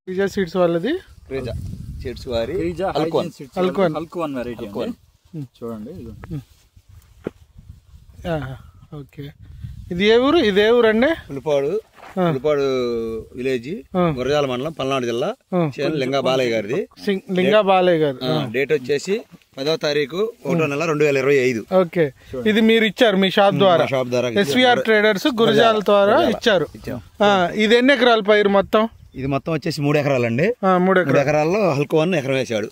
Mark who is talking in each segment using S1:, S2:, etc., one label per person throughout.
S1: క్రీజా seeds వాళ్ళది.
S2: క్రీజా seeds వారి
S3: హల్కువన్ variety చూడండి.
S1: ఓకే, ఇది ఏ ఊరు? ఇది ఏ ఊరు అండి?
S2: పులిపాడు విలేజ్, గురజాల మండలం, పల్నాడు జిల్లా. లింగా బాలయ్య గారిది.
S1: లింగా బాలయ్య గారు.
S2: డేట్ వచ్చేసి 10వ తారీఖు 1వ నెల 2025.
S1: ఓకే, ఇది మీరు ఇచ్చారు మీ షాప్ ద్వారా? ఎస్విఆర్ ట్రేడర్స్ గురజాల ద్వారా ఇచ్చారు. ఇది ఎన్ని ఎకరాల పైరు మొత్తం?
S2: ఇది మొత్తం వచ్చేసి 3 ఎకరాలండి. 3 ఎకరాల్లో హల్కువన్ ఎకరం వేసాడు.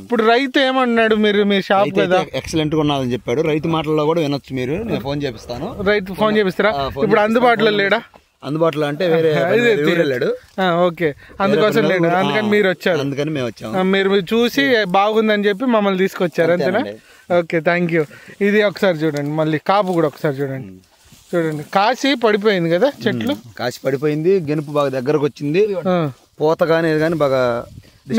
S1: ఇప్పుడు రైతు ఏమన్నాడు? మీరు మీ షాప్ కదా,
S2: ఎక్సలెంట్ గా ఉన్నదని చెప్పాడు. రైతు మాటల్లో కూడా వినొచ్చు మీరు. నేను ఫోన్ చేపిస్తాను.
S1: రైతు ఫోన్ చేపిస్తారా? ఇప్పుడు అందుబాటులో లేడా?
S2: అందుబాటులో అంటే వేరే వెళ్ళాడు.
S1: ఓకే, అందుకోసం లేడు, అందుకని మీరు వచ్చారు.
S2: అందుకని మేము వచ్చాము.
S1: మీరు చూసి బాగుందని చెప్పి మమ్మల్ని తీసుకొచ్చారు అంతేనా? Okay, thank you. ఇది ఒకసారి చూడండి, మళ్ళీ కాపు కూడా ఒకసారి చూడండి. కాసి పడిపోయింది కదా, చెట్లు
S2: కాసి పడిపోయింది. గెనుపు బాగా దగ్గరకు వచ్చింది. పూత కానీ బాగా.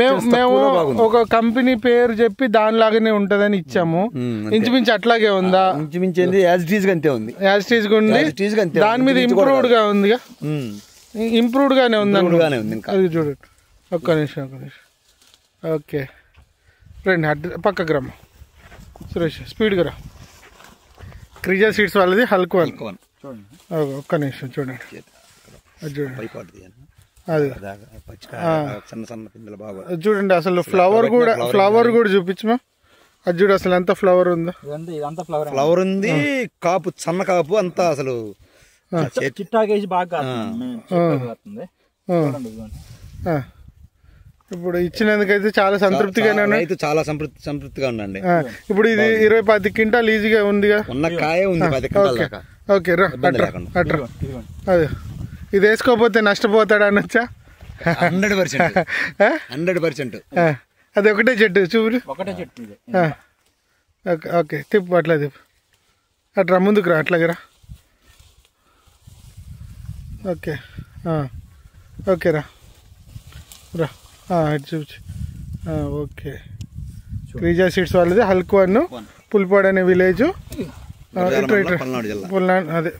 S1: మేము ఒక కంపెనీ పేరు చెప్పి దానిలాగానే ఉంటదని ఇచ్చాము. ఇంచుమించు అట్లాగే ఉందా?
S2: ఇంచుమించింది యాజ్ ఇట్ ఈజ్ అంతే ఉంది.
S1: యాజ్ ఇట్ ఈజ్ ఉంది. దాని మీద ఇంప్రూవ్డ్ గా ఉంది. ఇంప్రూవ్డ్ గానే ఉంది. అది చూడండి. ఒక్క నిమిషం. ఓకే రండి, పక్కకు రమ్మ సురేష్, స్పీడ్గా రా. క్రీజా సీడ్స్ వాళ్ళది హల్కువన్. ఒక్క నిమిషం చూడండి. అది చూడండి, అసలు ఫ్లవర్ కూడా చూపించమా. అది చూడు అసలు ఎంత ఫ్లవర్ ఉందో.
S2: ఫ్లవర్ ఉంది, కాపు సన్న కాపు అంతా అసలు
S3: చిట్టాకేసి బాగా.
S1: ఇప్పుడు ఇచ్చినందుకైతే చాలా సంతృప్తిగానే
S2: రైతు చాలా సంతృప్తిగా ఉండండి.
S1: ఇప్పుడు ఇది 20-10 క్వింటాల్ ఈజీగా ఉందిగా.
S2: ఉన్న కాయ ఉంది 10 క్వింటాల్.
S1: ఓకే రా, అదే ఇది వేసుకోకపోతే నష్టపోతాడు అనొచ్చా?
S2: 100%.
S1: అది ఒకటే చెట్టు చూడు. ఓకే, తిప్పు, అట్లా తిప్పు, అట్రా ముందుకు రా, అట్లాగే రా. ఓకే ఓకే రా రా, ఇటు చూపించు. ఓకే, క్రీజా సీడ్స్ వాళ్ళది హల్కువన్, పులిపాడు అనే విలేజ్, అదే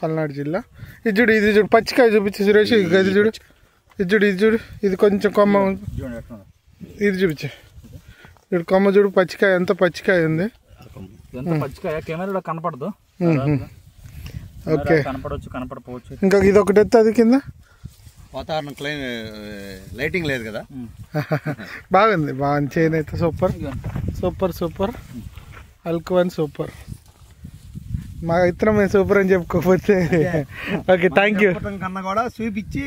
S1: పల్నాడు జిల్లా. ఇది చూడు పచ్చికాయ చూపించు సురేష్. ఇది చూడు, ఇది కొంచెం కొమ్మ. ఇది చూపించు, ఇప్పుడు కొమ్మ చూడు, పచ్చికాయ ఎంత పచ్చికాయ ఉంది.
S3: కెమెరాలో కనపడదు.
S1: ఓకే,
S3: కనపడపోవచ్చు.
S1: ఇంకా ఇది ఒకటి ఎత్తు, అది కింద
S2: వాతావరణం లైటింగ్ లేదు కదా.
S1: బాగుంది చేయను అయితే. సూపర్ హల్కువన్ సూపర్. మా ఇతరం మేము సూపర్ అని చెప్పుకోకపోతే. Okay, thank you.
S2: కన్నా కూడా చూపించి